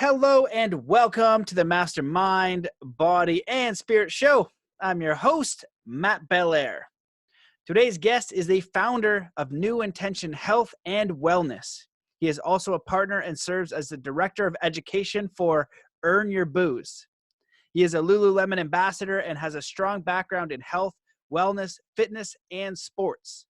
Hello and welcome to the Mastermind, Body, and Spirit Show. I'm your host, Matt Belair. Today's guest is the founder of NeuIntention Health and Wellness. He is also a partner and serves as the Director of Education for Earn Your Booze. He is a Lululemon ambassador and has a strong background in health, wellness, fitness, and sports.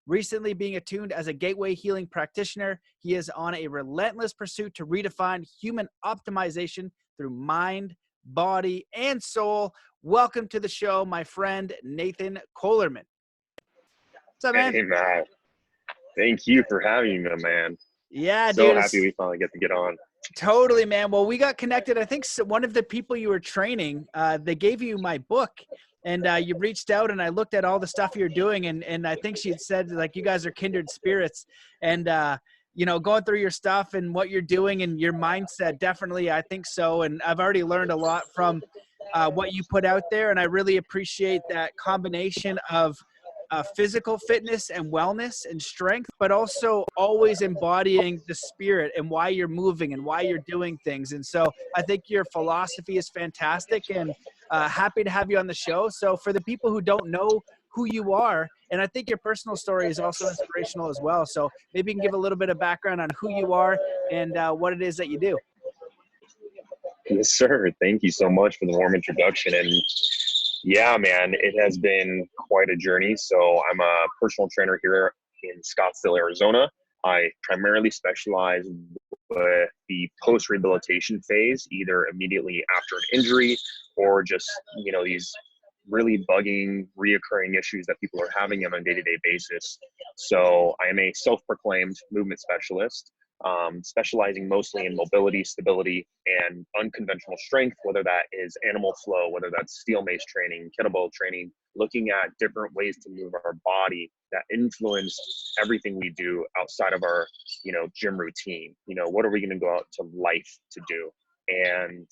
Recently being attuned as a Gateway Healing Practitioner, he is on a relentless pursuit to redefine human optimization through mind, body, and soul. Welcome to the show, my friend, Nathan Kohlerman. What's up, man? Hey, Matt. Thank you for having me, man. Yeah, so dude. Happy we finally get to get on. Totally, man. Well, we got connected. I think one of the people you were training, they gave you my book. And you reached out and I looked at all the stuff you're doing. And I think she had said, like, you guys are kindred spirits. And, going through your stuff and what you're doing and your mindset, definitely, I think so. And I've already learned a lot from what you put out there. And I really appreciate that combination of physical fitness and wellness and strength, but also always embodying the spirit and why you're moving and why you're doing things. And so I think your philosophy is fantastic, and happy to have you on the show. So for the people who don't know who you are, and I think your personal story is also inspirational as well. So maybe you can give a little bit of background on who you are and what it is that you do. Yes, sir. Thank you so much for the warm introduction. And yeah, man, it has been quite a journey. So I'm a personal trainer here in Scottsdale, Arizona. I primarily specialize with the post-rehabilitation phase, either immediately after an injury or just, these really bugging, reoccurring issues that people are having on a day-to-day basis. So I am a self-proclaimed movement specialist, specializing mostly in mobility, stability, and unconventional strength, whether that is animal flow, whether that's steel mace training, kettlebell training, looking at different ways to move our body that influence everything we do outside of our, gym routine. What are we going to go out to life to do? And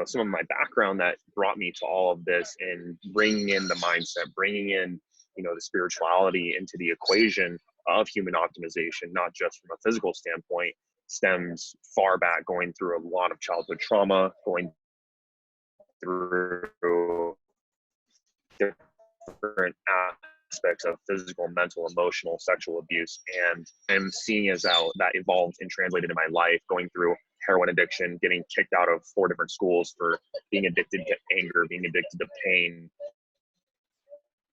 some of my background that brought me to all of this and bringing in the mindset, bringing in, the spirituality into the equation of human optimization, not just from a physical standpoint, stems far back, going through a lot of childhood trauma, going through different aspects of physical, mental, emotional, sexual abuse. And I'm seeing as how that evolved and translated in my life, going through heroin addiction, getting kicked out of 4 different schools for being addicted to anger, being addicted to pain.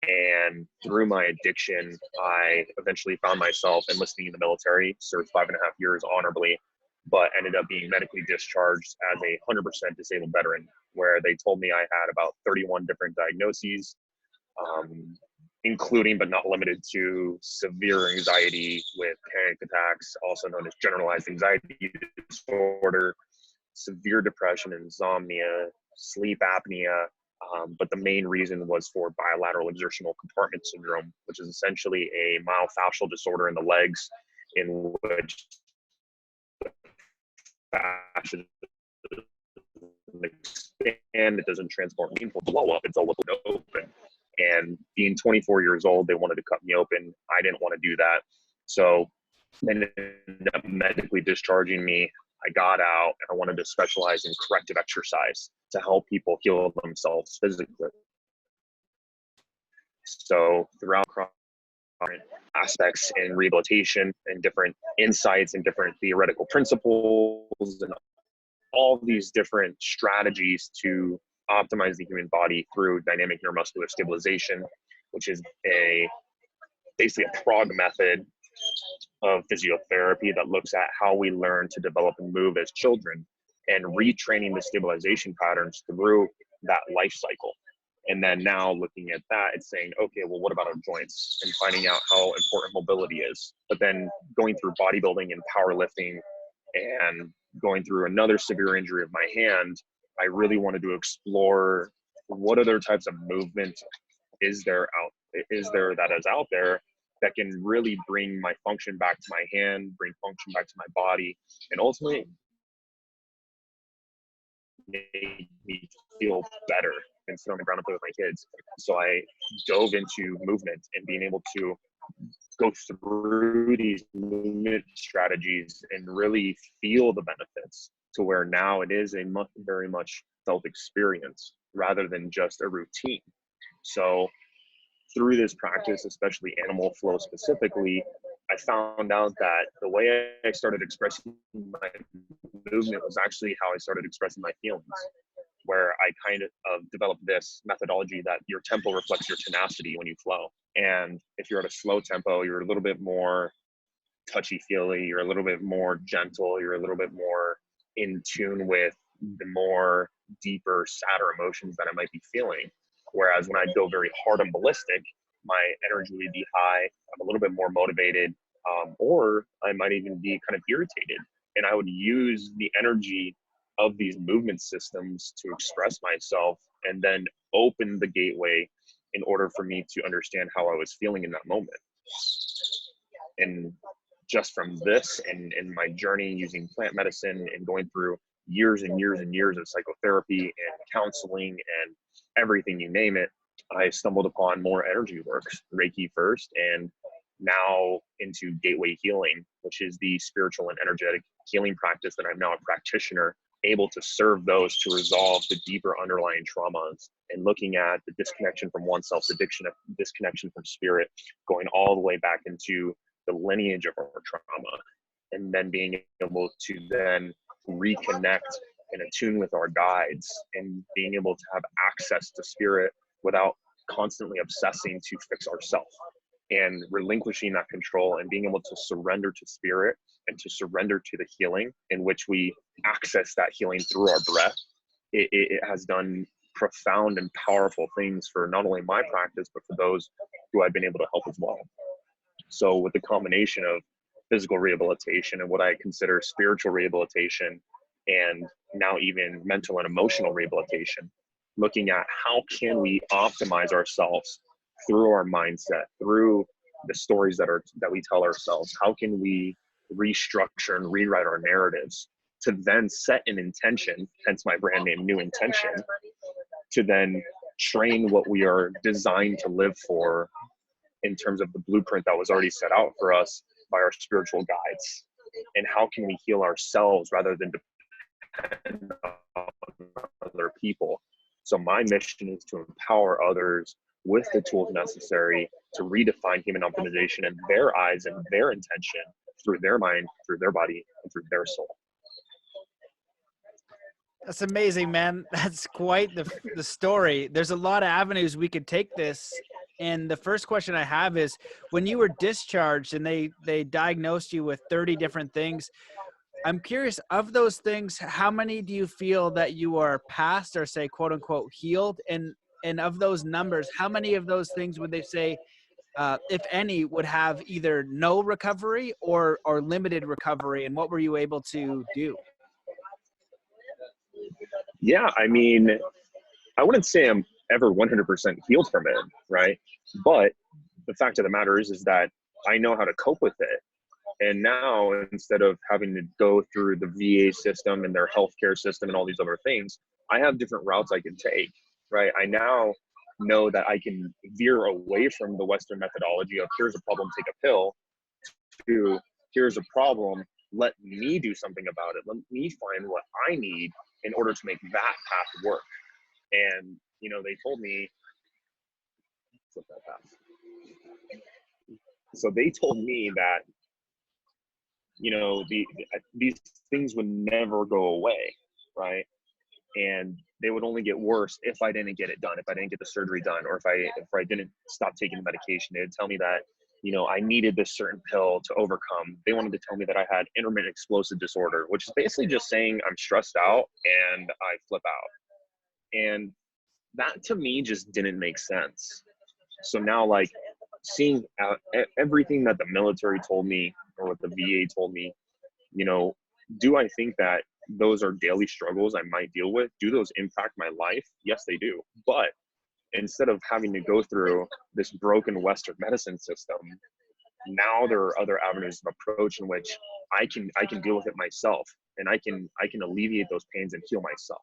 And through my addiction, I eventually found myself enlisting in the military, served 5.5 years honorably, but ended up being medically discharged as a 100% disabled veteran, where they told me I had about 31 different diagnoses, including but not limited to severe anxiety with panic attacks, also known as generalized anxiety disorder, severe depression, insomnia, sleep apnea. But the main reason was for bilateral exertional compartment syndrome, which is essentially a myofascial disorder in the legs in which the fascia doesn't expand, it doesn't transport meaningful blow up, it's all open. And being 24 years old, they wanted to cut me open. I didn't want to do that. So they ended up medically discharging me. I got out and I wanted to specialize in corrective exercise to help people heal themselves physically. So throughout different aspects in rehabilitation and different insights and different theoretical principles and all these different strategies to optimize the human body through dynamic neuromuscular stabilization, which is basically a prog method of physiotherapy that looks at how we learn to develop and move as children and retraining the stabilization patterns through that life cycle. And then now looking at that, it's saying, okay, well, what about our joints, and finding out how important mobility is. But then going through bodybuilding and powerlifting and going through another severe injury of my hand, I really wanted to explore what other types of movement is there that is out there that can really bring my function back to my hand, bring function back to my body, and ultimately make me feel better and sit on the ground and play with my kids. So I dove into movement and being able to go through these movement strategies and really feel the benefits. to where now it is a very much felt experience rather than just a routine. So through this practice, especially animal flow specifically, I found out that the way I started expressing my movement was actually how I started expressing my feelings, where I kind of developed this methodology that your tempo reflects your tenacity when you flow. And if you're at a slow tempo, you're a little bit more touchy-feely, you're a little bit more gentle, you're a little bit more in tune with the more deeper, sadder emotions that I might be feeling. Whereas when I go very hard and ballistic, my energy would be high, I'm a little bit more motivated, or I might even be kind of irritated. And I would use the energy of these movement systems to express myself and then open the gateway in order for me to understand how I was feeling in that moment. And just from this and my journey using plant medicine and going through years and years and years of psychotherapy and counseling and everything, you name it, I stumbled upon more energy works, Reiki first, and now into Gateway Healing, which is the spiritual and energetic healing practice that I'm now a practitioner, able to serve those to resolve the deeper underlying traumas and looking at the disconnection from oneself, the disconnection from spirit, going all the way back into the lineage of our trauma, and then being able to then reconnect and attune with our guides and being able to have access to spirit without constantly obsessing to fix ourselves, and relinquishing that control and being able to surrender to spirit and to surrender to the healing in which we access that healing through our breath. It has done profound and powerful things for not only my practice, but for those who I've been able to help as well. So with the combination of physical rehabilitation and what I consider spiritual rehabilitation, and now even mental and emotional rehabilitation, looking at how can we optimize ourselves through our mindset, through the stories that we tell ourselves, how can we restructure and rewrite our narratives to then set an intention, hence my brand name NeuIntention, to then train what we are designed to live for in terms of the blueprint that was already set out for us by our spiritual guides. And how can we heal ourselves rather than depend on other people? So my mission is to empower others with the tools necessary to redefine human optimization in their eyes and their intention through their mind, through their body, and through their soul. That's amazing, man. That's quite the story. There's a lot of avenues we could take this. And the first question I have is, when you were discharged and they diagnosed you with 30 different things, I'm curious, of those things, how many do you feel that you are past or say, quote unquote, healed? And of those numbers, how many of those things would they say, if any, would have either no recovery or limited recovery? And what were you able to do? Yeah, I mean, I wouldn't say I'm ever 100% healed from it, right? But the fact of the matter is that I know how to cope with it. And now, instead of having to go through the VA system and their healthcare system and all these other things, I have different routes I can take, right? I now know that I can veer away from the Western methodology of here's a problem, take a pill, to here's a problem, let me do something about it. Let me find what I need in order to make that path work. And, you know, they told me, flip that path. So they told me that, you know, these things would never go away, right? And they would only get worse if I didn't get it done, if I didn't get the surgery done, or if I didn't stop taking the medication. They would tell me that, you know, I needed this certain pill to overcome. They wanted to tell me that I had intermittent explosive disorder, which is basically just saying I'm stressed out and I flip out. And that to me just didn't make sense. So now, like, seeing everything that the military told me or what the VA told me, you know, do I think that those are daily struggles I might deal with? Do those impact my life? Yes, they do. But instead of having to go through this broken Western medicine system, now there are other avenues of approach in which I can deal with it myself, and I can alleviate those pains and heal myself.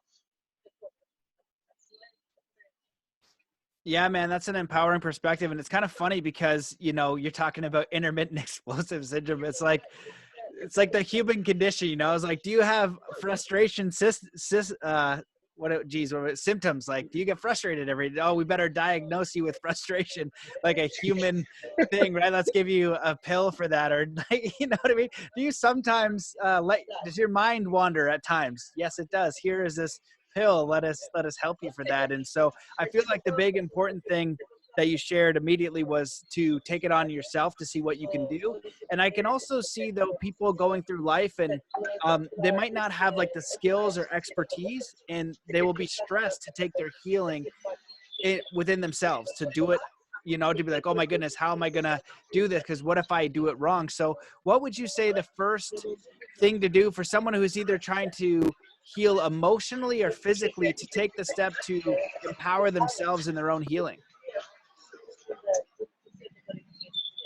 Yeah, man, that's an empowering perspective. And it's kind of funny because, you know, you're talking about intermittent explosive syndrome. It's like, it's like the human condition, you know. It's like, do you have frustration what symptoms? Like, do you get frustrated every day? Oh, we better diagnose you with frustration, like a human thing, right? Let's give you a pill for that, or like, you know what I mean? Do you sometimes does your mind wander at times? Yes, it does. Here is this pill. Let us help you for that. And so I feel like the big important thing that you shared immediately was to take it on yourself to see what you can do. And I can also see, though, people going through life and they might not have like the skills or expertise, and they will be stressed to take their healing within themselves, to do it, you know, to be like, oh my goodness, how am I going to do this? Because what if I do it wrong? So what would you say the first thing to do for someone who is either trying to heal emotionally or physically to take the step to empower themselves in their own healing?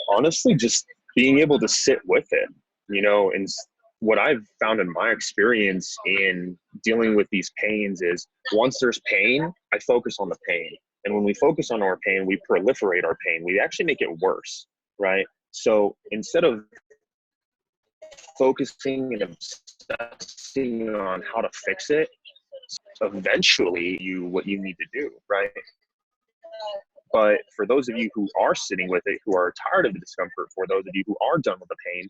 Honestly, just being able to sit with it, you know, and what I've found in my experience in dealing with these pains is once there's pain, I focus on the pain. And when we focus on our pain, we proliferate our pain. We actually make it worse, right? So instead of focusing and obsessing on how to fix it, eventually what you need to do, right? But for those of you who are sitting with it, who are tired of the discomfort, for those of you who are done with the pain,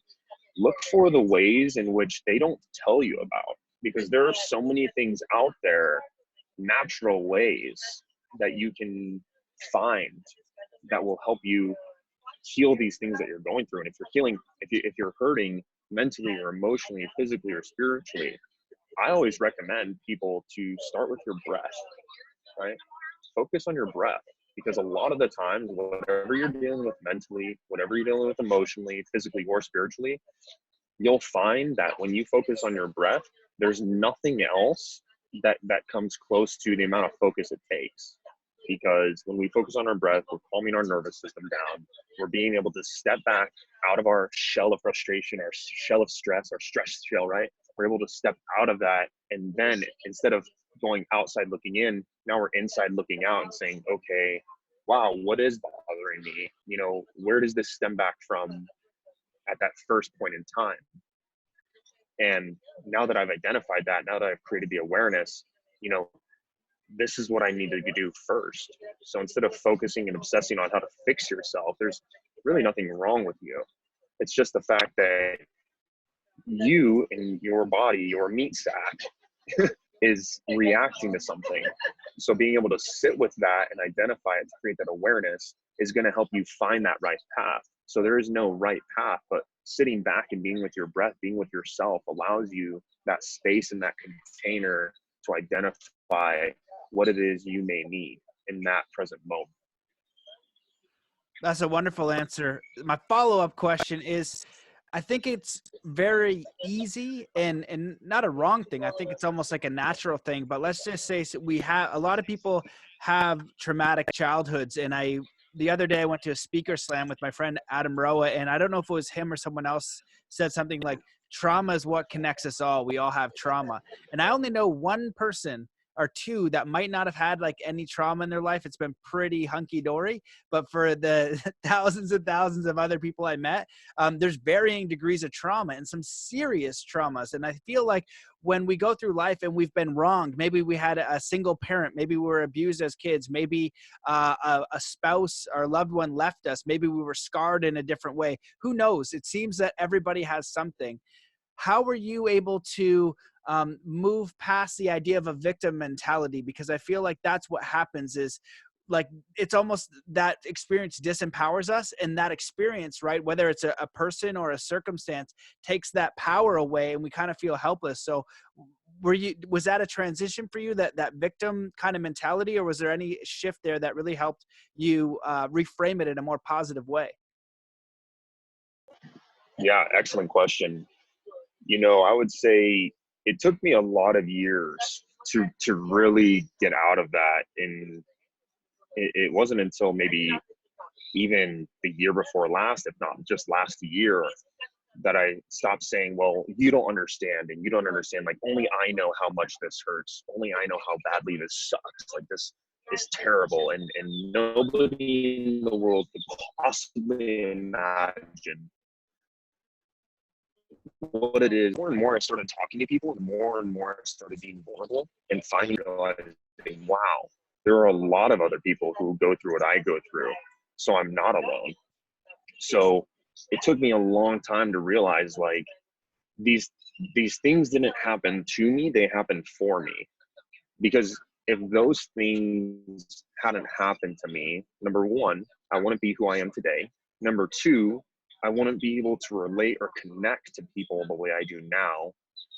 look for the ways in which they don't tell you about, because there are so many things out there, natural ways that you can find that will help you heal these things that you're going through. And if you're healing, if you're hurting mentally or emotionally, physically or spiritually, I always recommend people to start with your breath, right? Focus on your breath, because a lot of the times, whatever you're dealing with mentally, whatever you're dealing with emotionally, physically or spiritually, you'll find that when you focus on your breath, there's nothing else that comes close to the amount of focus it takes. Because when we focus on our breath, we're calming our nervous system down. We're being able to step back out of our shell of frustration, our shell of stress, our stress shell, right? We're able to step out of that. And then instead of going outside looking in, now we're inside looking out and saying, okay, wow, what is bothering me? You know, where does this stem back from at that first point in time? And now that I've identified that, now that I've created the awareness, you know, this is what I need to do first. So instead of focusing and obsessing on how to fix yourself, there's really nothing wrong with you. It's just the fact that you and your body, your meat sack, is reacting to something. So being able to sit with that and identify it to create that awareness is going to help you find that right path. So there is no right path, but sitting back and being with your breath, being with yourself, allows you that space and that container to identify what it is you may need in that present moment. That's a wonderful answer. My follow-up question is, I think it's very easy and not a wrong thing. I think it's almost like a natural thing, but let's just say we have a lot of people have traumatic childhoods. And the other day I went to a speaker slam with my friend Adam Roa, and I don't know if it was him or someone else said something like, trauma is what connects us all. We all have trauma. And I only know one person or two that might not have had like any trauma in their life. It's been pretty hunky-dory. But for the thousands and thousands of other people I met, there's varying degrees of trauma and some serious traumas. And I feel like when we go through life and we've been wronged, maybe we had a single parent, maybe we were abused as kids, maybe a spouse or loved one left us, maybe we were scarred in a different way. Who knows? It seems that everybody has something. How were you able to move past the idea of a victim mentality? Because I feel like that's what happens is, like, it's almost that experience disempowers us, and that experience, right, whether it's a person or a circumstance, takes that power away and we kind of feel helpless. So was that a transition for you, that victim kind of mentality, or was there any shift there that really helped you reframe it in a more positive way? Yeah, excellent question. You know, I would say it took me a lot of years to really get out of that. And it wasn't until maybe even the year before last, if not just last year, that I stopped saying, well, you don't understand, and you don't understand. Like, only I know how much this hurts. Only I know how badly this sucks. Like, this is terrible. And nobody in the world could possibly imagine what it is, more and more I started talking to people, the more and more I started being vulnerable and finally realizing, wow, there are a lot of other people who go through what I go through. So I'm not alone. So it took me a long time to realize, like, these things didn't happen to me, they happened for me. Because if those things hadn't happened to me, number one, I wouldn't be who I am today. Number two, I wouldn't be able to relate or connect to people the way I do now.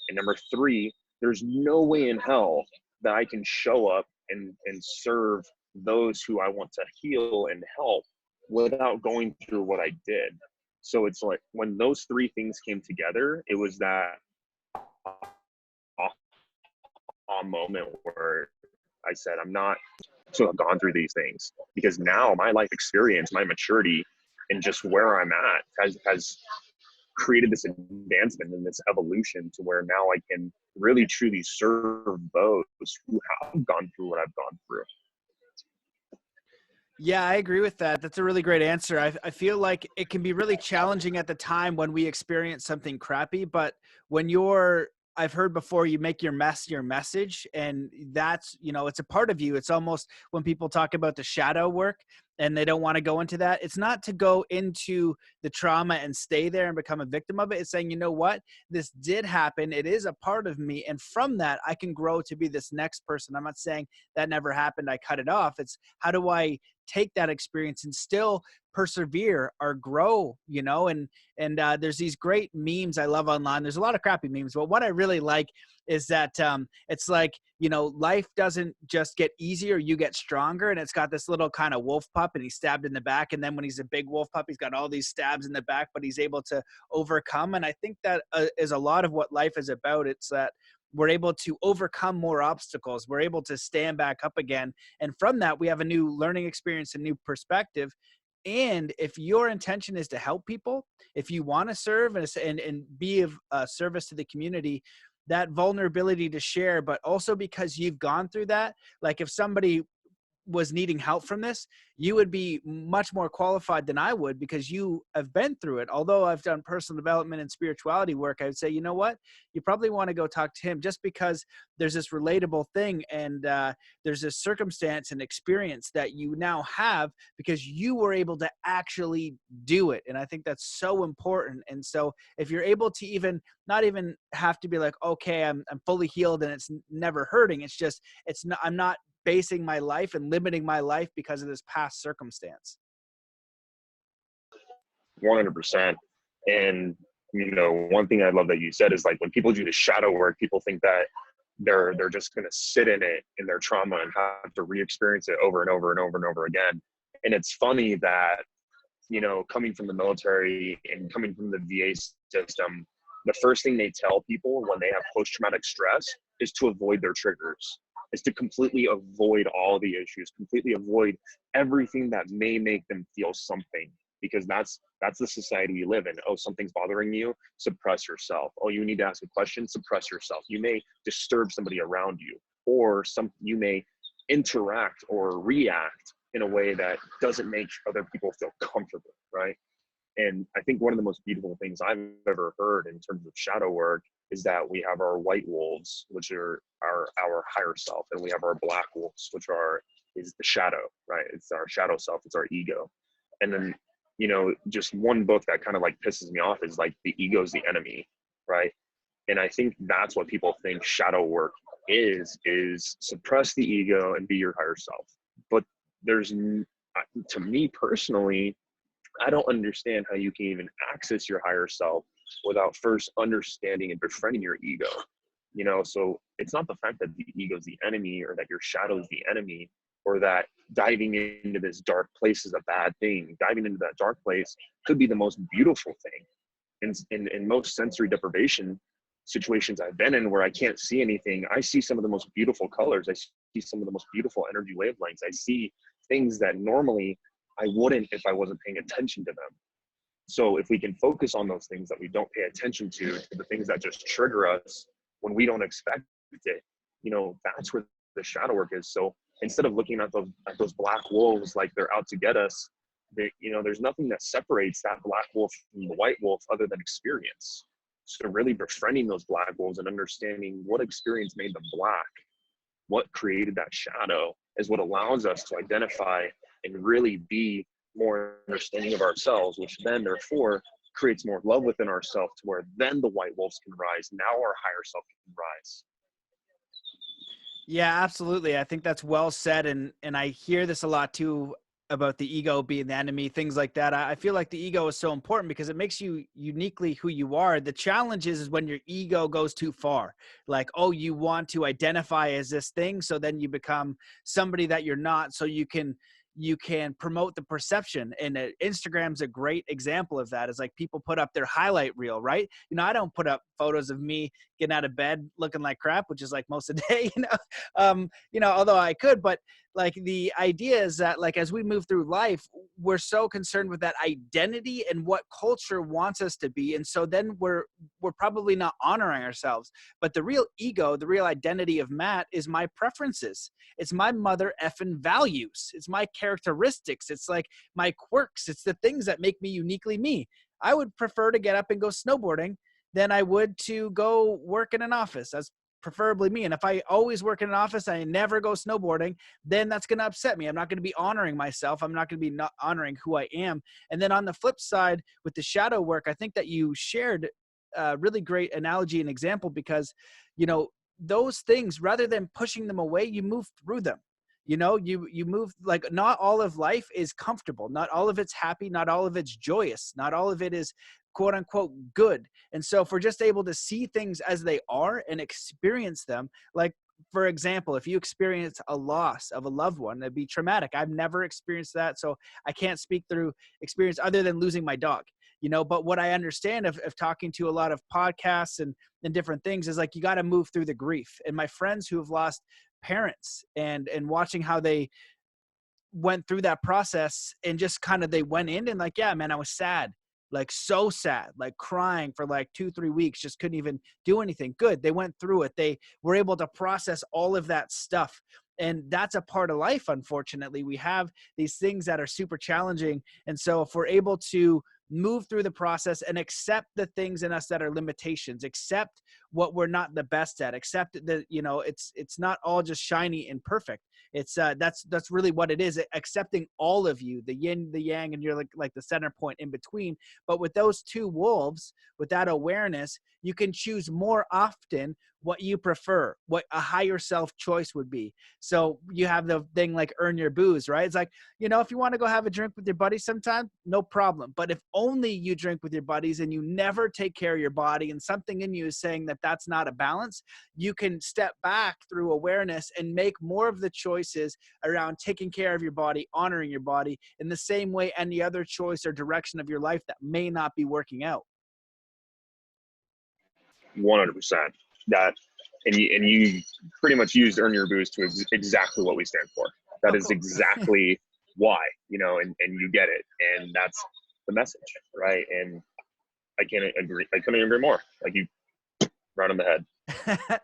And number three, there's no way in hell that I can show up and serve those who I want to heal and help without going through what I did. So it's like when those three things came together, it was that aha moment where I said, I'm not, so I've gone through these things because now my life experience, my maturity, and just where I'm at has created this advancement and this evolution to where now I can really truly serve those who have gone through what I've gone through. Yeah, I agree with that. That's a really great answer. I feel like it can be really challenging at the time when we experience something crappy, but when I've heard before, you make your mess your message, and that's, it's a part of you. It's almost when people talk about the shadow work and they don't want to go into that. It's not to go into the trauma and stay there and become a victim of it. It's saying, you know what, this did happen. It is a part of me. And from that, I can grow to be this next person. I'm not saying that never happened, I cut it off. It's how do I take that experience and still persevere or grow, and there's these great memes I love online. There's a lot of crappy memes, but what I really like is that it's like, life doesn't just get easier, you get stronger. And it's got this little kind of wolf pup and he's stabbed in the back. And then when he's a big wolf pup, he's got all these stabs in the back, but he's able to overcome. And I think that is a lot of what life is about. It's that we're able to overcome more obstacles. We're able to stand back up again. And from that, we have a new learning experience, a new perspective. And if your intention is to help people, if you want to serve and be of service to the community, that vulnerability to share, but also because you've gone through that, like if somebody was needing help from this, you would be much more qualified than I would because you have been through it. Although I've done personal development and spirituality work, I would say, you know what, you probably want to go talk to him just because there's this relatable thing and there's this circumstance and experience that you now have because you were able to actually do it. And I think that's so important. And so if you're able to even not even have to be like, okay, I'm fully healed and it's never hurting. It's just, I'm not basing my life and limiting my life because of this past circumstance. 100%. And, one thing I love that you said is like when people do the shadow work, people think that they're just going to sit in it in their trauma and have to re-experience it over and over and over and over again. And it's funny that, coming from the military and coming from the VA system, the first thing they tell people when they have post-traumatic stress is to avoid their triggers, is to completely avoid all the issues, completely avoid everything that may make them feel something, because that's the society we live in. Oh, something's bothering you, suppress yourself. Oh, you need to ask a question, suppress yourself. You may disturb somebody around you, or you may interact or react in a way that doesn't make other people feel comfortable, right? And I think one of the most beautiful things I've ever heard in terms of shadow work is that we have our white wolves, which are our higher self, and we have our black wolves, which is the shadow, right? It's our shadow self, it's our ego. And then, just one book that kind of like pisses me off is like the ego's the enemy, right? And I think that's what people think shadow work is suppress the ego and be your higher self. But to me personally, I don't understand how you can even access your higher self without first understanding and befriending your ego. So it's not the fact that the ego is the enemy or that your shadow is the enemy or that diving into this dark place is a bad thing. Diving into that dark place could be the most beautiful thing. In most sensory deprivation situations I've been in where I can't see anything, I see some of the most beautiful colors. I see some of the most beautiful energy wavelengths. I see things that normally I wouldn't if I wasn't paying attention to them. So if we can focus on those things that we don't pay attention to the things that just trigger us when we don't expect it, that's where the shadow work is. So instead of looking at those black wolves like they're out to get us, there's nothing that separates that black wolf from the white wolf other than experience. So really befriending those black wolves and understanding what experience made them black, what created that shadow, is what allows us to identify and really be more understanding of ourselves, which then therefore creates more love within ourselves, to where then the white wolves can rise. Now our higher self can rise. Yeah, absolutely. I think that's well said. And I hear this a lot too about the ego being the enemy, things like that. I feel like the ego is so important because it makes you uniquely who you are. The challenge is when your ego goes too far. Like, oh, you want to identify as this thing, so then you become somebody that you're not, so you can promote the perception. And Instagram's a great example of that. It's like people put up their highlight reel, right? You know, I don't put up photos of me getting out of bed looking like crap, which is like most of the day, you know, although I could. But like, the idea is that, like, as we move through life, we're so concerned with that identity and what culture wants us to be, and so then we're probably not honoring ourselves. But the real ego, the real identity of Matt, is my preferences. It's my mother effing values. It's my characteristics. It's like my quirks. It's the things that make me uniquely me. I would prefer to get up and go snowboarding than I would to go work in an office. That's preferably me. And if I always work in an office and I never go snowboarding, then that's going to upset me. I'm not going to be honoring myself. I'm not going to be not honoring who I am. And then on the flip side, with the shadow work, I think that you shared a really great analogy and example, because, you know, those things, rather than pushing them away, you move through them. You know, you move, like, not all of life is comfortable. Not all of it's happy. Not all of it's joyous. Not all of it is quote unquote good. And so if we're just able to see things as they are and experience them, like, for example, if you experience a loss of a loved one, it'd be traumatic. I've never experienced that, so I can't speak through experience other than losing my dog, you know. But what I understand of talking to a lot of podcasts and different things is, like, you got to move through the grief. And my friends who have lost parents, and watching how they went through that process, and just kind of, they went in and like, yeah, man, I was sad, like so sad, like crying for like 2-3 weeks, just couldn't even do anything. Good. They went through it. They were able to process all of that stuff. And that's a part of life. Unfortunately, we have these things that are super challenging. And so if we're able to move through the process and accept the things in us that are limitations, accept what we're not the best at, accept that, you know, it's not all just shiny and perfect. It's that's really what it is, accepting all of you, the yin, the yang, and you're like the center point in between. But with those two wolves, with that awareness, you can choose more often what you prefer, what a higher self choice would be. So you have the thing like earn your booze, right? It's like, you know, if you want to go have a drink with your buddies sometime, no problem. But if only you drink with your buddies and you never take care of your body, and something in you is saying that that's not a balance, you can step back through awareness and make more of the choices around taking care of your body, honoring your body, in the same way any other choice or direction of your life that may not be working out. 100%. That, and you pretty much used earn your boost to exactly what we stand for. That is cool. exactly why, you know, and you get it. And that's the message, right? And I couldn't agree more. Like, you right on the head.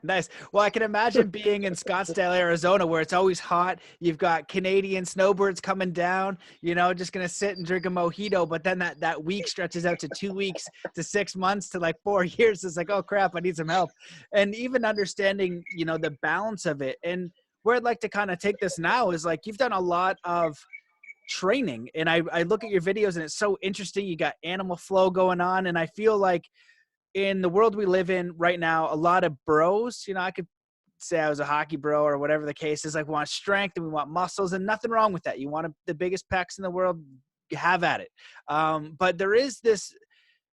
Nice. Well, I can imagine being in Scottsdale, Arizona, where it's always hot. You've got Canadian snowbirds coming down, you know, just going to sit and drink a mojito. But then that week stretches out to 2 weeks to 6 months to like 4 years. It's like, oh crap, I need some help. And even understanding, you know, the balance of it. And where I'd like to kind of take this now is, like, you've done a lot of training, and I look at your videos and it's so interesting. You got animal flow going on. And I feel like in the world we live in right now, a lot of bros, you know, I could say I was a hockey bro or whatever the case is, like, we want strength and we want muscles, and nothing wrong with that. You want the biggest pecs in the world, have at it. But there is this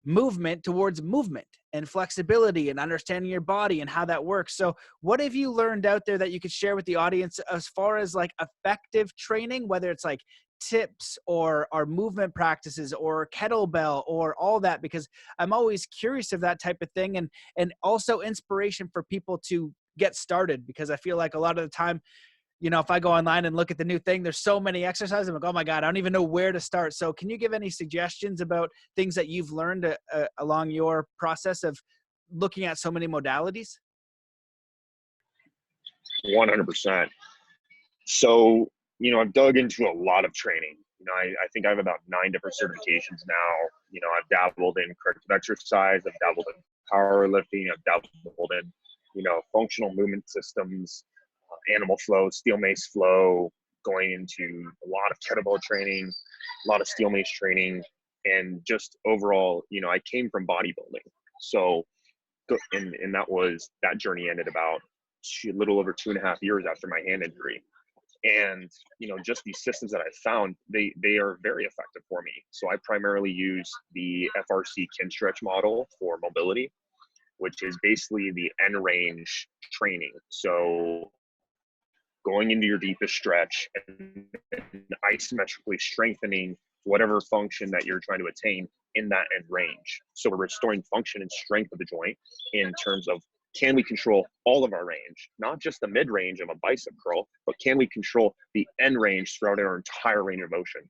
movement towards movement and flexibility and understanding your body and how that works. So what have you learned out there that you could share with the audience as far as like effective training, whether it's like tips or movement practices or kettlebell or all that? Because I'm always curious of that type of thing, and also inspiration for people to get started, because I feel like a lot of the time, you know, if I go online and look at the new thing, there's so many exercises. I'm like, oh my God, I don't even know where to start. So can you give any suggestions about things that you've learned along your process of looking at so many modalities? 100%. So, you know, I've dug into a lot of training. You know, I think I have about 9 different certifications now. You know, I've dabbled in corrective exercise. I've dabbled in powerlifting. I've dabbled in, functional movement systems, animal flow, steel mace flow, going into a lot of kettlebell training, a lot of steel mace training, and just overall, I came from bodybuilding. So, and that journey ended about a little over 2.5 years after my hand injury. And, just these systems that I found, they are very effective for me. So I primarily use the FRC kin stretch model for mobility, which is basically the end range training. So going into your deepest stretch and isometrically strengthening whatever function that you're trying to attain in that end range. So we're restoring function and strength of the joint in terms of, can we control all of our range, not just the mid range of a bicep curl, but can we control the end range throughout our entire range of motion?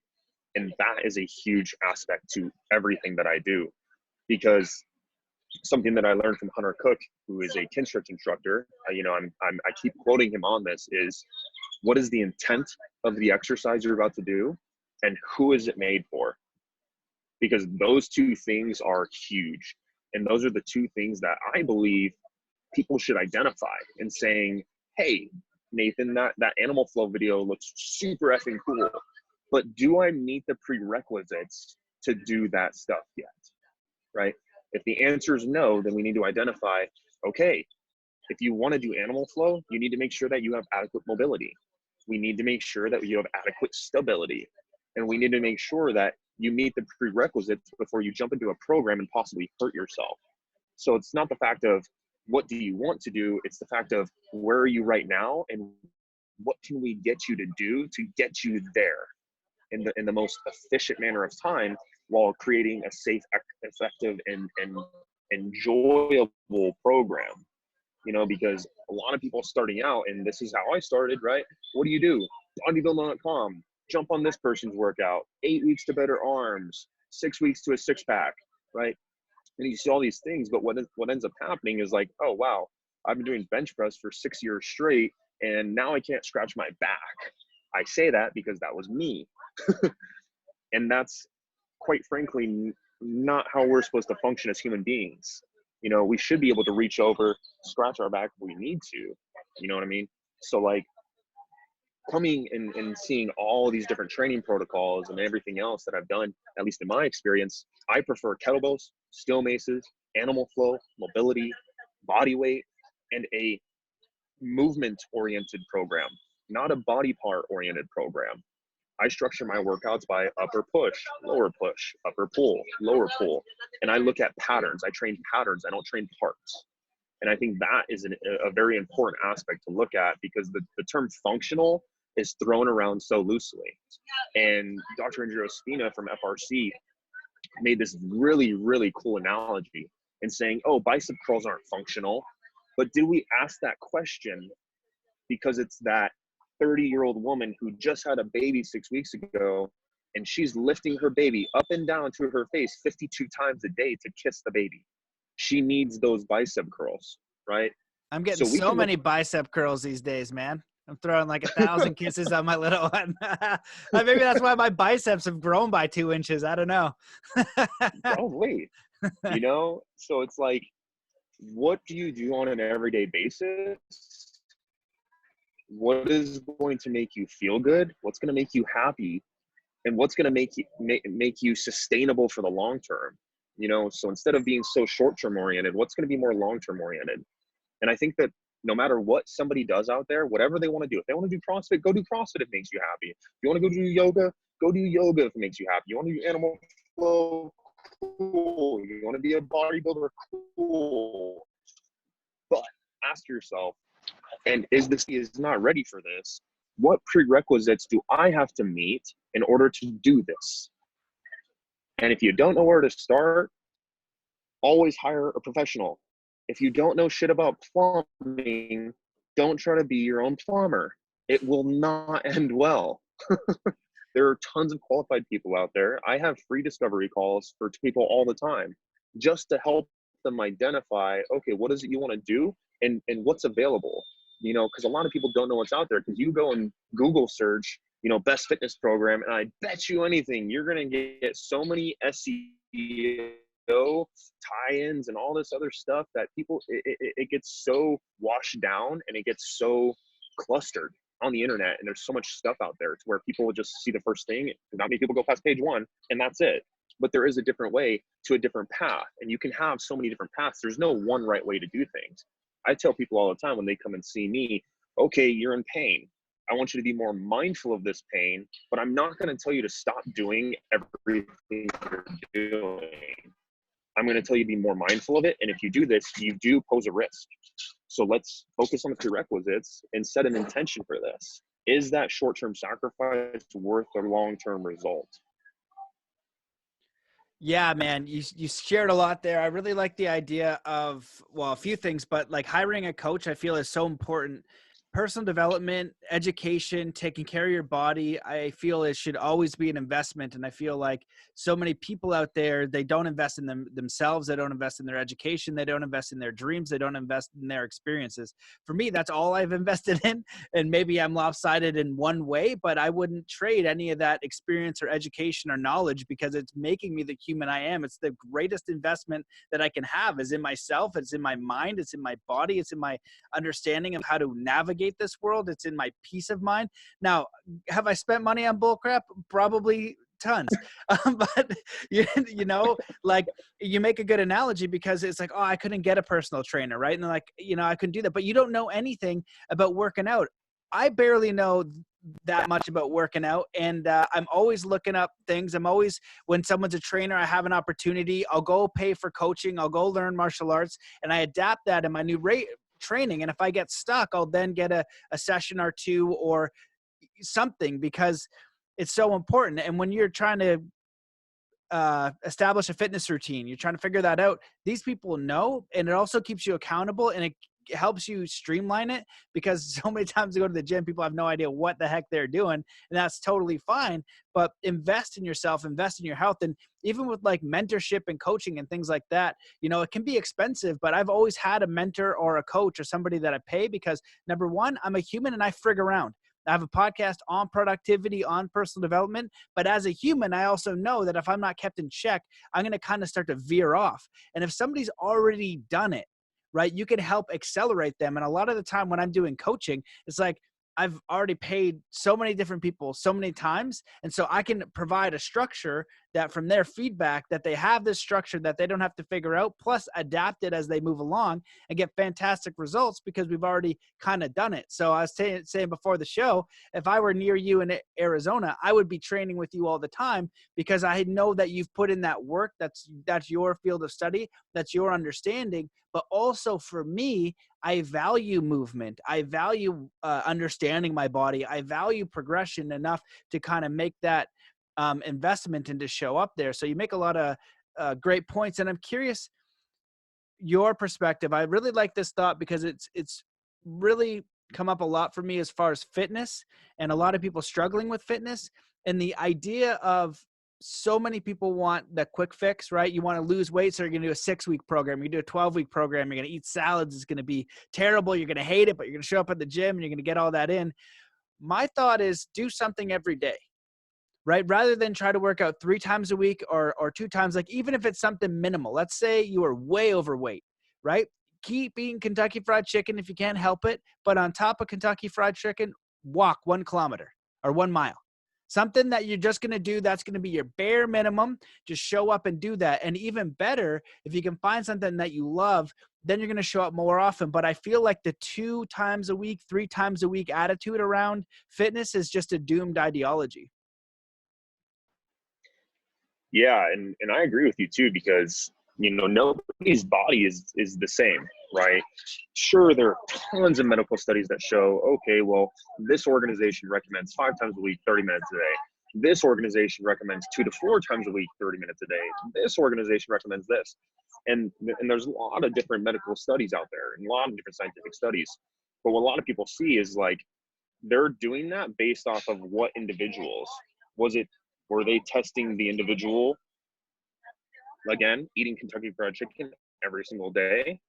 And that is a huge aspect to everything that I do, because something that I learned from Hunter Cook, who is a kin stretch instructor, I keep quoting him on this, is what is the intent of the exercise you're about to do, and who is it made for? Because those two things are huge. And those are the two things that I believe people should identify in saying, hey, Nathan, that animal flow video looks super effing cool, but do I meet the prerequisites to do that stuff yet, right? If the answer is no, then we need to identify, okay, if you want to do animal flow, you need to make sure that you have adequate mobility. We need to make sure that you have adequate stability. And we need to make sure that you meet the prerequisites before you jump into a program and possibly hurt yourself. So it's not the fact of what do you want to do, it's the fact of where are you right now and what can we get you to do to get you there in the most efficient manner of time, while creating a safe, effective, and enjoyable program. Because a lot of people starting out, and this is how I started, right? What do? Bodybuilding.com, jump on this person's workout, 8 weeks to better arms, 6 weeks to a six-pack, right? And you see all these things, but what ends up happening is like, oh, wow, I've been doing bench press for 6 years straight, and now I can't scratch my back. I say that because that was me. And that's, quite frankly, not how we're supposed to function as human beings. We should be able to reach over, scratch our back if we need to. You know what I mean? So like coming and seeing all these different training protocols and everything else that I've done, at least in my experience, I prefer kettlebells, steel maces, animal flow, mobility, body weight, and a movement-oriented program, not a body part-oriented program. I structure my workouts by upper push, upper pull, lower pull. And I look at patterns. I train patterns. I don't train parts. And I think that is a very important aspect to look at, because the term functional is thrown around so loosely. And Dr. Andrea Spina from FRC made this really, really cool analogy in saying, oh, bicep curls aren't functional. But did we ask that question because it's that 30-year-old woman who just had a baby 6 weeks ago, and she's lifting her baby up and down to her face 52 times a day to kiss the baby? She needs those bicep curls, right? I'm getting so many bicep curls these days, man. I'm throwing like 1,000 kisses on my little one. Maybe that's why my biceps have grown by 2 inches. I don't know. Probably. So it's like, what do you do on an everyday basis? What is going to make you feel good? What's going to make you happy? And what's going to make you sustainable for the long term? So instead of being so short-term oriented, what's going to be more long-term oriented? And I think that no matter what somebody does out there, whatever they want to do, if they want to do CrossFit, go do CrossFit if it makes you happy. If you want to go do yoga, go do yoga if it makes you happy. You want to do animal flow, cool. You want to be a bodybuilder, cool. But ask yourself, and is not ready for this, what prerequisites do I have to meet in order to do this? And if you don't know where to start, always hire a professional. If you don't know shit about plumbing, don't try to be your own plumber. It will not end well. There are tons of qualified people out there. I have free discovery calls for people all the time just to help them identify, okay, what is it you want to do and what's available? Because a lot of people don't know what's out there, because you go and Google search, best fitness program, and I bet you anything, you're going to get so many SEO tie-ins and all this other stuff that people, it gets so washed down and it gets so clustered on the internet, and there's so much stuff out there to where people will just see the first thing. Not many people go past page one and that's it. But there is a different way to a different path, and you can have so many different paths. There's no one right way to do things. I tell people all the time when they come and see me, okay, you're in pain. I want you to be more mindful of this pain, but I'm not going to tell you to stop doing everything you're doing. I'm going to tell you to be more mindful of it. And if you do this, you do pose a risk. So let's focus on the prerequisites and set an intention for this. Is that short-term sacrifice worth the long-term result? Yeah, man, you shared a lot there. I really like the idea of, well, a few things, but like hiring a coach, I feel is so important. Personal development, education, taking care of your body, I feel it should always be an investment. And I feel like so many people out there, they don't invest in themselves. They don't invest in their education. They don't invest in their dreams. They don't invest in their experiences. For me, that's all I've invested in. And maybe I'm lopsided in one way, but I wouldn't trade any of that experience or education or knowledge, because it's making me the human I am. It's the greatest investment that I can have is in myself. It's in my mind. It's in my body. It's in my understanding of how to navigate this world. It's in my peace of mind. Now, have I spent money on bullcrap? Probably tons. But you know, like you make a good analogy, because it's like, oh, I couldn't get a personal trainer, right? And like, I couldn't do that, but you don't know anything about working out. I barely know that much about working out, and I'm always looking up things. I'm always, when someone's a trainer, I have an opportunity, I'll go pay for coaching, I'll go learn martial arts, and I adapt that in my new training. And if I get stuck, I'll then get a session or two or something, because it's so important. And when you're trying to establish a fitness routine, you're trying to figure that out, these people know, and it also keeps you accountable, and it helps you streamline it, because so many times I go to the gym, people have no idea what the heck they're doing, and that's totally fine. But invest in yourself, invest in your health. And even with like mentorship and coaching and things like that, it can be expensive, but I've always had a mentor or a coach or somebody that I pay, because number one, I'm a human and I frig around. I have a podcast on productivity, on personal development, but as a human, I also know that if I'm not kept in check, I'm going to kind of start to veer off. And if somebody's already done it, right, you can help accelerate them. And a lot of the time when I'm doing coaching, it's like, I've already paid so many different people so many times. And so I can provide a structure that from their feedback, that they have this structure that they don't have to figure out, plus adapt it as they move along and get fantastic results, because we've already kind of done it. So I was saying before the show, if I were near you in Arizona, I would be training with you all the time, because I know that you've put in that work. That's your field of study. That's your understanding. But also for me, I value movement. I value understanding my body. I value progression enough to kind of make that investment and to show up there. So you make a lot of great points. And I'm curious your perspective. I really like this thought, because it's really come up a lot for me as far as fitness, and a lot of people struggling with fitness, and the idea of, so many people want the quick fix, right? You want to lose weight, so you're going to do a 6-week program. You do a 12-week program. You're going to eat salads. It's going to be terrible. You're going to hate it, but you're going to show up at the gym and you're going to get all that in. My thought is, do something every day, right? Rather than try to work out 3 times a week or 2 times, like even if it's something minimal. Let's say you are way overweight, right? Keep eating Kentucky Fried Chicken if you can't help it. But on top of Kentucky Fried Chicken, walk 1 kilometer or 1 mile. Something that you're just going to do, that's going to be your bare minimum. Just show up and do that. And even better, if you can find something that you love, then you're going to show up more often. But I feel like the 2 times a week, 3 times a week attitude around fitness is just a doomed ideology. Yeah, and I agree with you too, because nobody's body is the same, right? Sure, there are tons of medical studies that show, okay, well, this organization recommends 5 times a week, 30 minutes a day. This organization recommends 2 to 4 times a week, 30 minutes a day. This organization recommends this. And there's a lot of different medical studies out there, and a lot of different scientific studies. But what a lot of people see is like, they're doing that based off of what individuals. Were they testing the individual, again, eating Kentucky Fried Chicken every single day?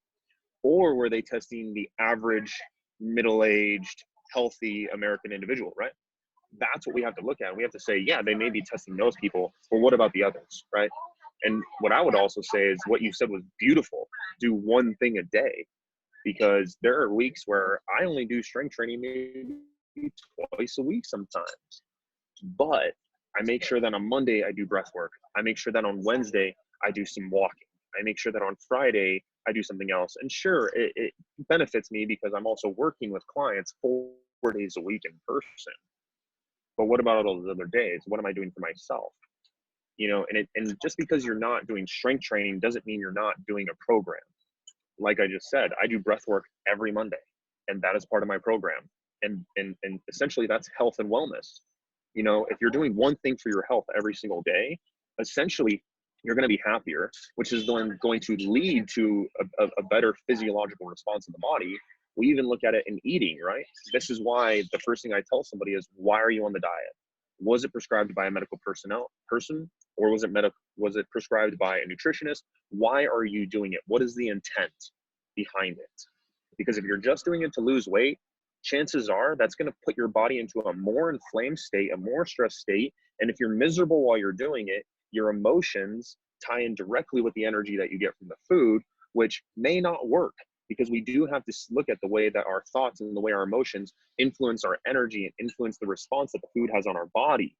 Or were they testing the average middle-aged, healthy American individual, right? That's what we have to look at. We have to say, yeah, they may be testing those people, but what about the others, right? And what I would also say is what you said was beautiful. Do one thing a day, because there are weeks where I only do strength training maybe twice a week sometimes. But I make sure that on Monday I do breath work. I make sure that on Wednesday I do some walking. I make sure that on Friday I do something else. And sure, it benefits me because I'm also working with clients 4 days a week in person. But what about all those other days? What am I doing for myself? You know, and just because you're not doing strength training doesn't mean you're not doing a program. Like I just said, I do breath work every Monday, and that is part of my program. And essentially that's health and wellness. You know, if you're doing one thing for your health every single day, essentially you're going to be happier, which is then going to lead to a better physiological response in the body. We even look at it in eating, right? This is why the first thing I tell somebody is, why are you on the diet? Was it prescribed by a medical person, or was it prescribed by a nutritionist? Why are you doing it? What is the intent behind it? Because if you're just doing it to lose weight, chances are that's going to put your body into a more inflamed state, a more stressed state. And if you're miserable while you're doing it, your emotions tie in directly with the energy that you get from the food, which may not work, because we do have to look at the way that our thoughts and the way our emotions influence our energy and influence the response that the food has on our body.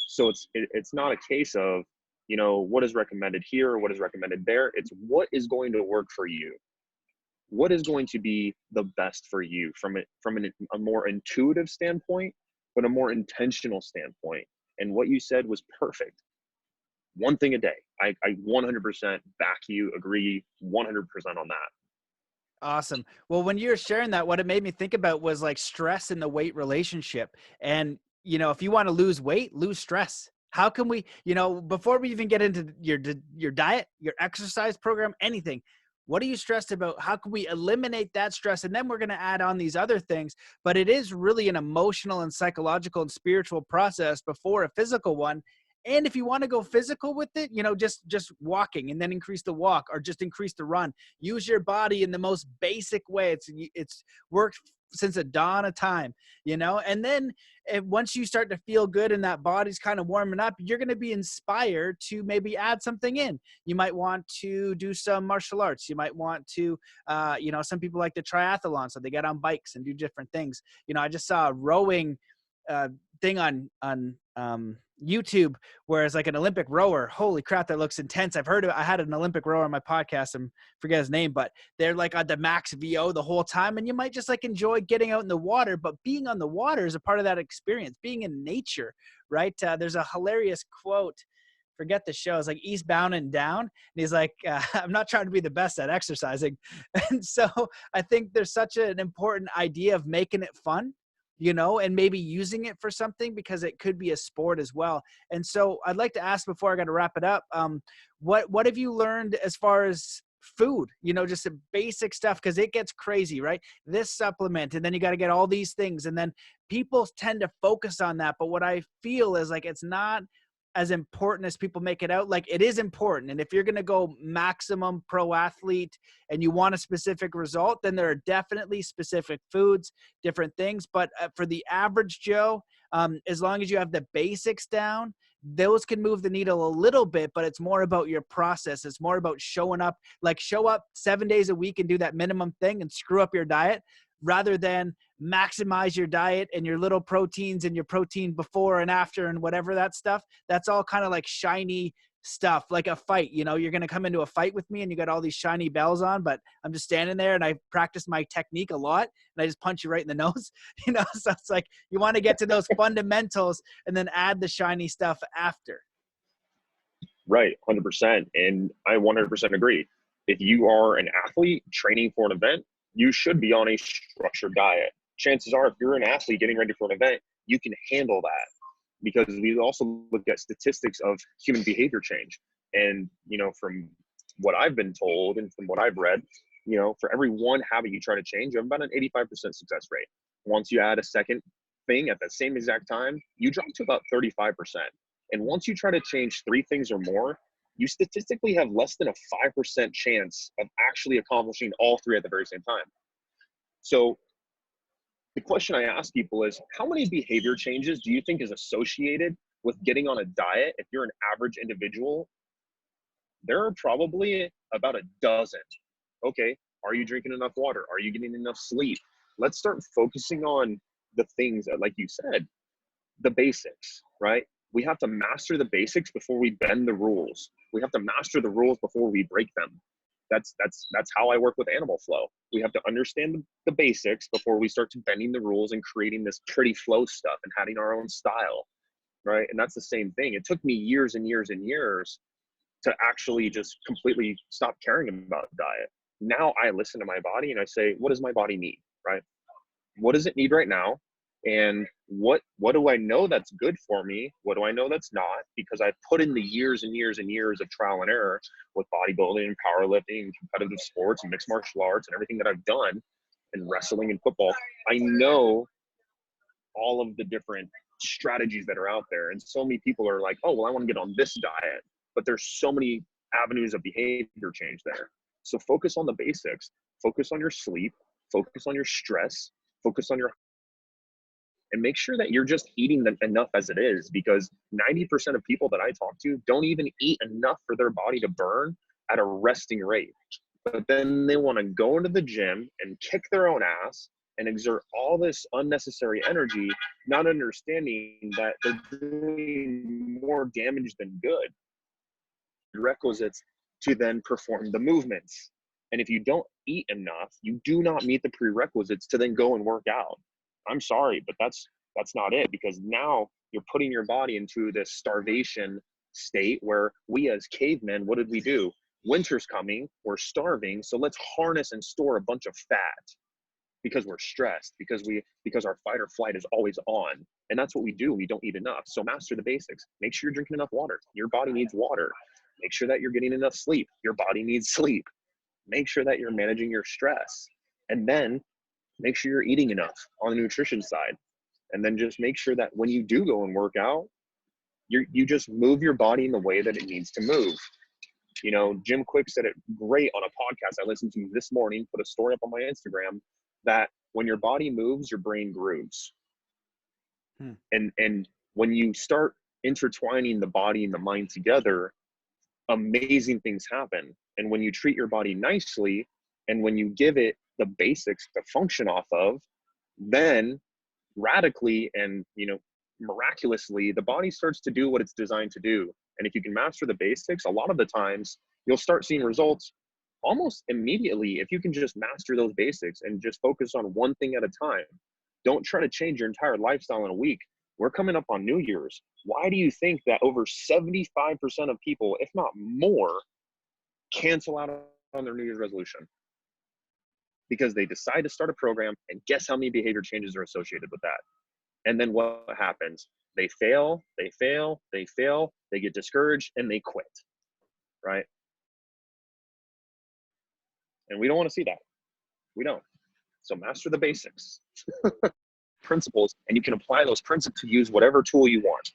So it's not a case of, you know, what is recommended here or what is recommended there. It's what is going to work for you. What is going to be the best for you from a more intuitive standpoint, but a more intentional standpoint. And what you said was perfect. One thing a day. I 100% back you, agree 100% on that. Awesome. Well, when you were sharing that, what it made me think about was like stress in the weight relationship. And, you know, if you want to lose weight, lose stress. How can we, you know, before we even get into your diet, your exercise program, anything, what are you stressed about? How can we eliminate that stress? And then we're going to add on these other things. But it is really an emotional and psychological and spiritual process before a physical one. And if you want to go physical with it, you know, just walking and then increase the walk, or just increase the run. Use your body in the most basic way. It's worked since the dawn of time, you know. And then once you start to feel good and that body's kind of warming up, you're going to be inspired to maybe add something in. You might want to do some martial arts. You might want to, you know, some people like the triathlon, so they get on bikes and do different things. You know, I just saw a rowing thing on YouTube, where it's like an Olympic rower. Holy crap, that looks intense. I've heard of it. I had an Olympic rower on my podcast, and forget his name, but they're like on the max VO the whole time. And you might just like enjoy getting out in the water, but being on the water is a part of that experience, being in nature, right? There's a hilarious quote, forget the show. It's like Eastbound and Down. And he's like, I'm not trying to be the best at exercising. And so I think there's such an important idea of making it fun, you know, and maybe using it for something, because it could be a sport as well. And so I'd like to ask, before I got to wrap it up, what have you learned as far as food, you know, just the basic stuff? Because it gets crazy, right? This supplement, and then you got to get all these things, and then people tend to focus on that. But what I feel is like, it's not as important as people make it out. Like, it is important. And if you're going to go maximum pro athlete and you want a specific result, then there are definitely specific foods, different things. But for the average Joe, as long as you have the basics down, those can move the needle a little bit, but it's more about your process. It's more about showing up, like show up 7 days a week and do that minimum thing and screw up your diet, rather than maximize your diet and your little proteins and your protein before and after and whatever that stuff. That's all kind of like shiny stuff, like a fight. You know, you're going to come into a fight with me and you got all these shiny bells on, but I'm just standing there and I practice my technique a lot and I just punch you right in the nose, you know? So it's like, you want to get to those fundamentals and then add the shiny stuff after. Right, 100%. And I 100% agree. If you are an athlete training for an event, you should be on a structured diet. Chances are, if you're an athlete getting ready for an event, you can handle that, because we also look at statistics of human behavior change. And, you know, from what I've been told and from what I've read, you know, for every one habit you try to change, you have about an 85% success rate. Once you add a second thing at the same exact time, you drop to about 35%. And once you try to change 3 things or more, you statistically have less than a 5% chance of actually accomplishing all 3 at the very same time. So the question I ask people is, how many behavior changes do you think is associated with getting on a diet if you're an average individual there are probably about a dozen. Okay, are you drinking enough water? Are you getting enough sleep? Let's start focusing on the things that, like you said, the basics, right? We have to master the basics before we bend the rules. We have to master the rules before we break them. That's how I work with animal flow. We have to understand the basics before we start to bending the rules and creating this pretty flow stuff and having our own style, right? And that's the same thing. It took me years and years and years to actually just completely stop caring about diet. Now I listen to my body and I say, what does my body need, right? What does it need right now? And what do I know that's good for me? What do I know that's not? Because I've put in the years and years and years of trial and error with bodybuilding and powerlifting and competitive sports and mixed martial arts and everything that I've done, and wrestling and football. I know all of the different strategies that are out there. And so many people are like, oh, well, I want to get on this diet. But there's so many avenues of behavior change there. So focus on the basics. Focus on your sleep. Focus on your stress. Focus on your, and make sure that you're just eating enough as it is, because 90% of people that I talk to don't even eat enough for their body to burn at a resting rate. But then they want to go into the gym and kick their own ass and exert all this unnecessary energy, not understanding that they're doing more damage than good. Requisites to then perform the movements. And if you don't eat enough, you do not meet the prerequisites to then go and work out. I'm sorry, but that's not it, because now you're putting your body into this starvation state where we as cavemen, what did we do? Winter's coming, we're starving, so let's harness and store a bunch of fat because we're stressed, because our fight or flight is always on. And that's what we do. We don't eat enough. So master the basics. Make sure you're drinking enough water. Your body needs water. Make sure that you're getting enough sleep. Your body needs sleep. Make sure that you're managing your stress. And then make sure you're eating enough on the nutrition side. And then just make sure that when you do go and work out, you just move your body in the way that it needs to move. You know, Jim Quick said it great on a podcast I listened to this morning, put a story up on my Instagram, that when your body moves, your brain grooves. And when you start intertwining the body and the mind together, amazing things happen. And when you treat your body nicely, and when you give it the basics to function off of, then radically and, you know, miraculously, the body starts to do what it's designed to do. And if you can master the basics, a lot of the times you'll start seeing results almost immediately if you can just master those basics and just focus on one thing at a time. Don't try to change your entire lifestyle in a week. We're coming up on New Year's. Why do you think that over 75% of people, if not more, cancel out on their New Year's resolution? Because they decide to start a program, and guess how many behavior changes are associated with that? And then what happens? They fail, they fail, they fail, they get discouraged, and they quit, right? And we don't want to see that. We don't. So master the basics, principles, and you can apply those principles to use whatever tool you want.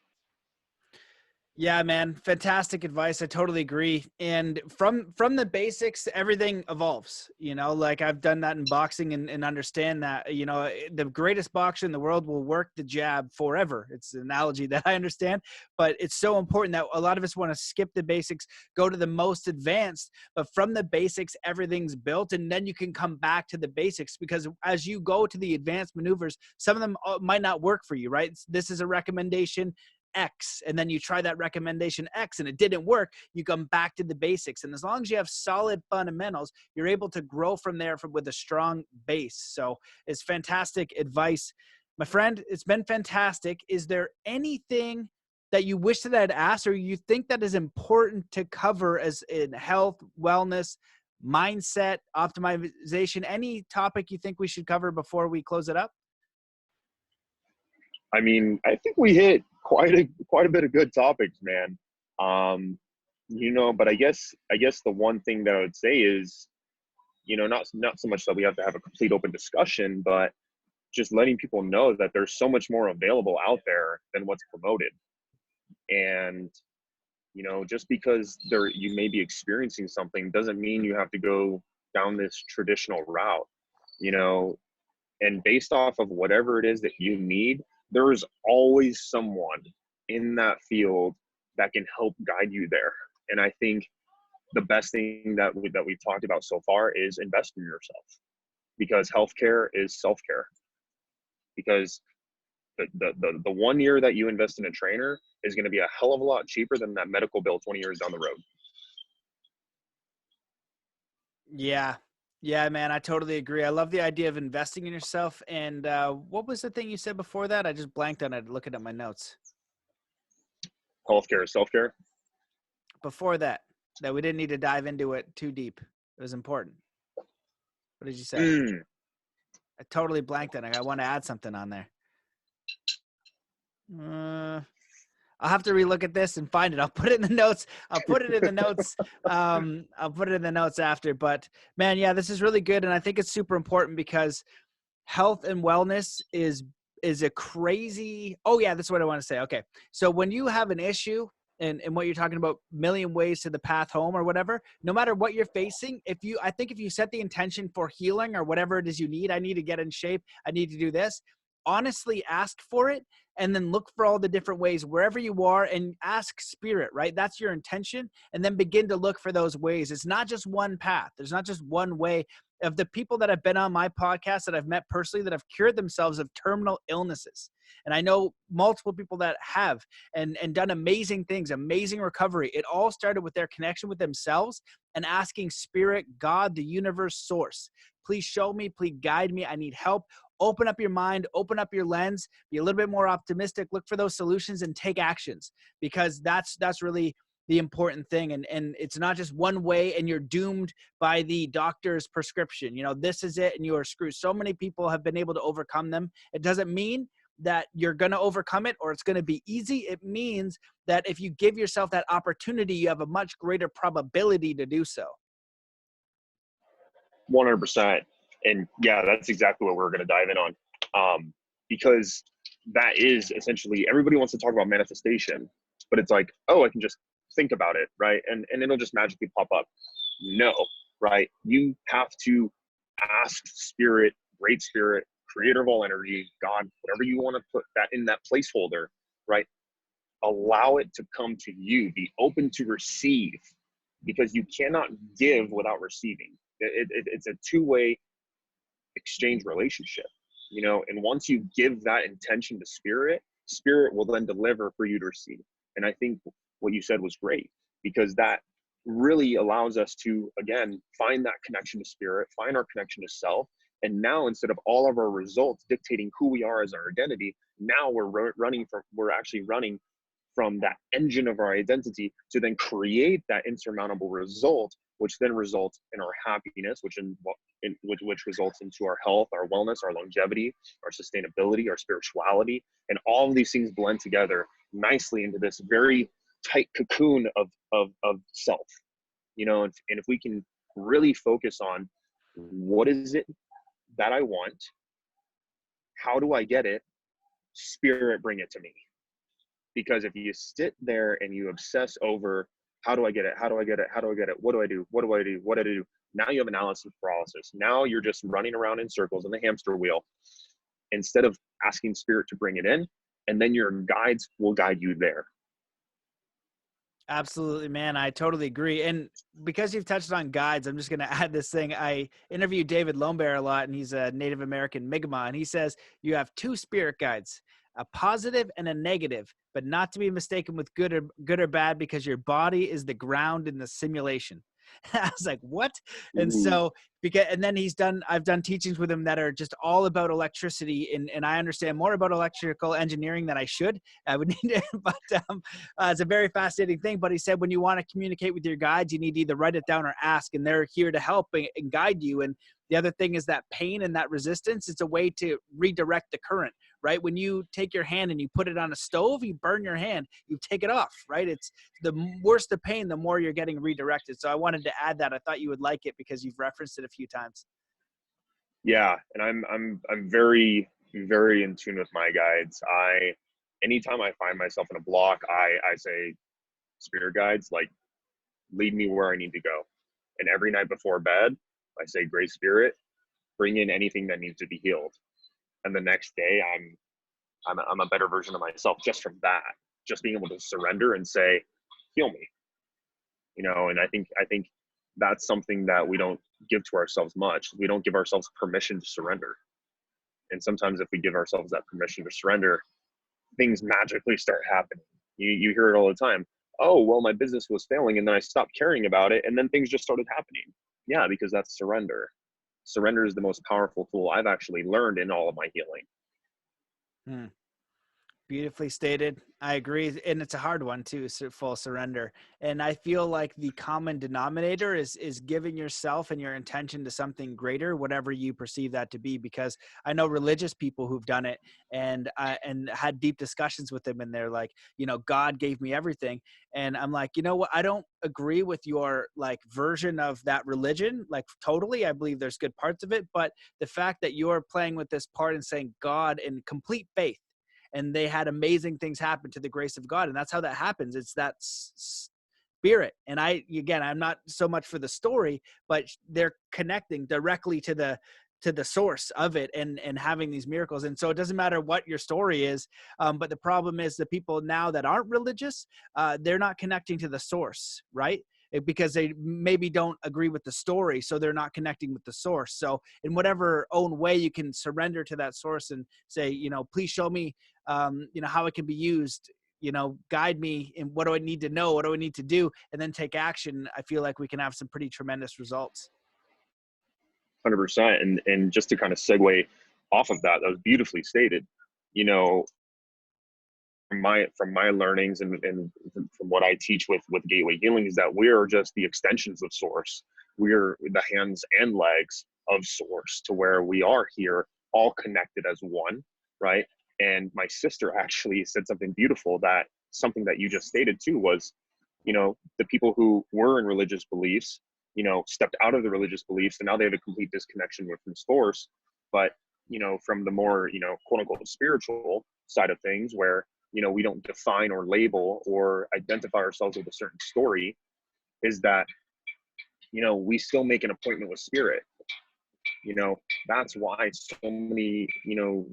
Yeah, man. Fantastic advice. I totally agree. And from the basics, everything evolves, you know, like I've done that in boxing and understand that, you know, the greatest boxer in the world will work the jab forever. It's an analogy that I understand, but it's so important that a lot of us want to skip the basics, go to the most advanced, but from the basics, everything's built. And then you can come back to the basics, because as you go to the advanced maneuvers, some of them might not work for you, right? This is a recommendation X, and then you try that recommendation X and it didn't work, you come back to the basics. And as long as you have solid fundamentals, you're able to grow from there with a strong base. So it's fantastic advice. My friend, it's been fantastic. Is there anything that you wish that I'd asked, or you think that is important to cover as in health, wellness, mindset, optimization, any topic you think we should cover before we close it up? I mean, I think we hit quite a bit of good topics, man. You know, but I guess the one thing that I would say is, you know, not so much that we have to have a complete open discussion, but just letting people know that there's so much more available out there than what's promoted. And, you know, just because you may be experiencing something doesn't mean you have to go down this traditional route, you know, and based off of whatever it is that you need, there is always someone in that field that can help guide you there. And I think the best thing that we've talked about so far is invest in yourself, because healthcare is self-care. Because the 1 year that you invest in a trainer is going to be a hell of a lot cheaper than that medical bill 20 years down the road. Yeah. Yeah, man, I totally agree. I love the idea of investing in yourself. And what was the thing you said before that? I just blanked on it looking at my notes. Healthcare is self-care. Before that we didn't need to dive into it too deep. It was important. What did you say? I totally blanked on it. I want to add something on there. I'll have to relook at this and find it. I'll put it in the notes. I'll put it in the notes. I'll put it in the notes after. But man, yeah, this is really good. And I think it's super important because health and wellness is a crazy. Oh yeah, that's what I want to say. Okay. So when you have an issue and what you're talking about, million ways to the path home or whatever, no matter what you're facing, I think if you set the intention for healing or whatever it is you need, I need to get in shape, I need to do this, honestly ask for it, and then look for all the different ways wherever you are and ask spirit, right? That's your intention. And then begin to look for those ways. It's not just one path. There's not just one way. Of the people that have been on my podcast that I've met personally that have cured themselves of terminal illnesses. And I know multiple people that have and done amazing things, amazing recovery. It all started with their connection with themselves and asking spirit, God, the universe, source, please show me, please guide me. I need help. Open up your mind, open up your lens, be a little bit more optimistic, look for those solutions and take actions, because that's really the important thing. And it's not just one way and you're doomed by the doctor's prescription. You know, this is it and you are screwed. So many people have been able to overcome them. It doesn't mean that you're going to overcome it or it's going to be easy. It means that if you give yourself that opportunity, you have a much greater probability to do so. 100%. And yeah, that's exactly what we're going to dive in on. Because that is essentially, everybody wants to talk about manifestation, but it's like, oh, I can just think about it, right? And it'll just magically pop up. No, right? You have to ask spirit, great spirit, creator of all energy, God, whatever you want to put that in that placeholder, right? Allow it to come to you. Be open to receive, because you cannot give without receiving. It's a two-way exchange relationship, you know, and once you give that intention to spirit, spirit will then deliver for you to receive. And I think what you said was great, because that really allows us to, again, find that connection to spirit, find our connection to self. And now, instead of all of our results dictating who we are as our identity, now we're actually running from that engine of our identity to then create that insurmountable result, which then results in our happiness, which results into our health, our wellness, our longevity, our sustainability, our spirituality, and all of these things blend together nicely into this very tight cocoon of self, you know. And if we can really focus on what is it that I want, how do I get it, spirit, bring it to me. Because if you sit there and you obsess over how do I get it, how do I get it, how do I get it, what do I do, what do I do, what do I do, now you have analysis paralysis. Now you're just running around in circles in the hamster wheel, instead of asking spirit to bring it in, and then your guides will guide you there. Absolutely, man. I totally agree. And because you've touched on guides, I'm just going to add this thing. I interview David Lombear a lot, and he's a Native American Mi'kmaq, and he says you have two spirit guides, a positive and a negative, but not to be mistaken with good or bad, because your body is the ground in the simulation. I was like, what? And so, and then I've done teachings with him that are just all about electricity, and I understand more about electrical engineering than I should. I would need to, but it's a very fascinating thing. But he said, when you want to communicate with your guides, you need to either write it down or ask, and they're here to help and guide you. And the other thing is that pain and that resistance, it's a way to redirect the current, right? When you take your hand and you put it on a stove, you burn your hand, you take it off, right? It's the worse the pain, the more you're getting redirected. So I wanted to add that. I thought you would like it because you've referenced it a few times. Yeah. And I'm very, very in tune with my guides. Anytime I find myself in a block, I say, spirit guides, like, lead me where I need to go. And every night before bed, I say, Great Spirit, bring in anything that needs to be healed. And the next day, I'm a better version of myself just from that. Just being able to surrender and say, heal me. And I think that's something that we don't give to ourselves much. We don't give ourselves permission to surrender. And sometimes if we give ourselves that permission to surrender, things magically start happening. You hear it all the time. Oh, well, my business was failing and then I stopped caring about it and then things just started happening. Yeah, because that's surrender. Surrender is the most powerful tool I've actually learned in all of my healing. Hmm. Beautifully stated. I agree. And it's a hard one too, full surrender. And I feel like the common denominator is giving yourself and your intention to something greater, whatever you perceive that to be. Because I know religious people who've done it and had deep discussions with them. And they're like, God gave me everything. And I'm like, you know what? I don't agree with your like version of that religion. Like totally. I believe there's good parts of it. But the fact that you're playing with this part and saying God in complete faith, and they had amazing things happen to the grace of God. And that's how that happens. It's that spirit. And I'm not so much for the story, but they're connecting directly to the source of it and having these miracles. And so it doesn't matter what your story is. But the problem is the people now that aren't religious, they're not connecting to the source, right? Because they maybe don't agree with the story, so they're not connecting with the source. So in whatever own way you can surrender to that source and say, please show me, how it can be used, guide me in what do I need to know, what do I need to do, and then take action. I feel like we can have some pretty tremendous results. 100%. And just to kind of segue off of that was beautifully stated. You know, from my learnings and from what I teach with Gateway Healing is that we are just the extensions of source. We're the hands and legs of source, to where we are here all connected as one, right? And my sister actually said something beautiful, that something that you just stated too was, the people who were in religious beliefs, stepped out of the religious beliefs and now they have a complete disconnection from source. But, from the more, quote unquote, spiritual side of things, where, we don't define or label or identify ourselves with a certain story, is that, we still make an appointment with spirit. That's why so many,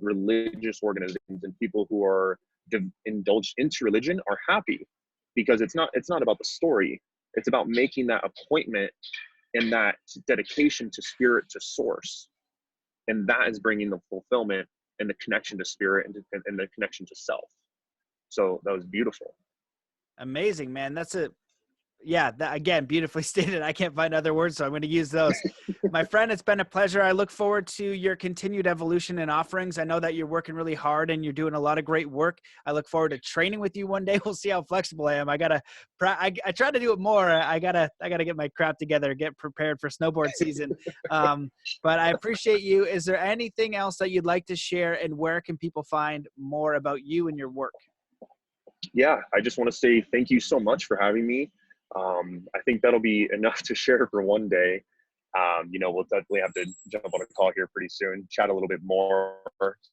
religious organizations and people who are indulged into religion are happy, because it's not about the story. It's about making that appointment and that dedication to spirit, to source. And that is bringing the fulfillment and the connection to spirit and the connection to self. So that was beautiful. Amazing, man. That, again, beautifully stated. I can't find other words, so I'm going to use those. My friend, it's been a pleasure. I look forward to your continued evolution and offerings. I know that you're working really hard and you're doing a lot of great work. I look forward to training with you one day. We'll see how flexible I am. I try to do it more. I gotta get my crap together, get prepared for snowboard season. But I appreciate you. Is there anything else that you'd like to share, and where can people find more about you and your work? Yeah, I just want to say thank you so much for having me. I think that'll be enough to share for one day. We'll definitely have to jump on a call here pretty soon, chat a little bit more,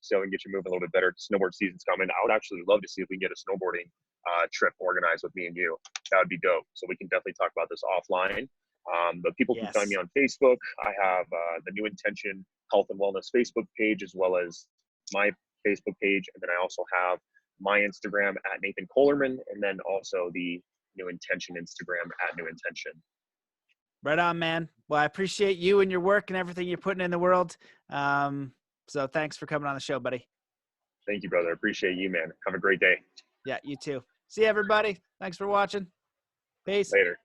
so we can get you moving a little bit better. Snowboard season's coming. I would actually love to see if we can get a snowboarding trip organized with me and you. That would be dope. So we can definitely talk about this offline. But people can find me on Facebook. I have the NeuIntention Health and Wellness Facebook page, as well as my Facebook page. And then I also have my Instagram at Nathan Kohlerman, and then also the NeuIntention Instagram at NeuIntention. Right on, man. Well, I appreciate you and your work and everything you're putting in the world. So thanks for coming on the show, buddy. Thank you, brother. Appreciate you, man. Have a great day. Yeah, you too. See you, everybody. Thanks for watching. Peace. Later.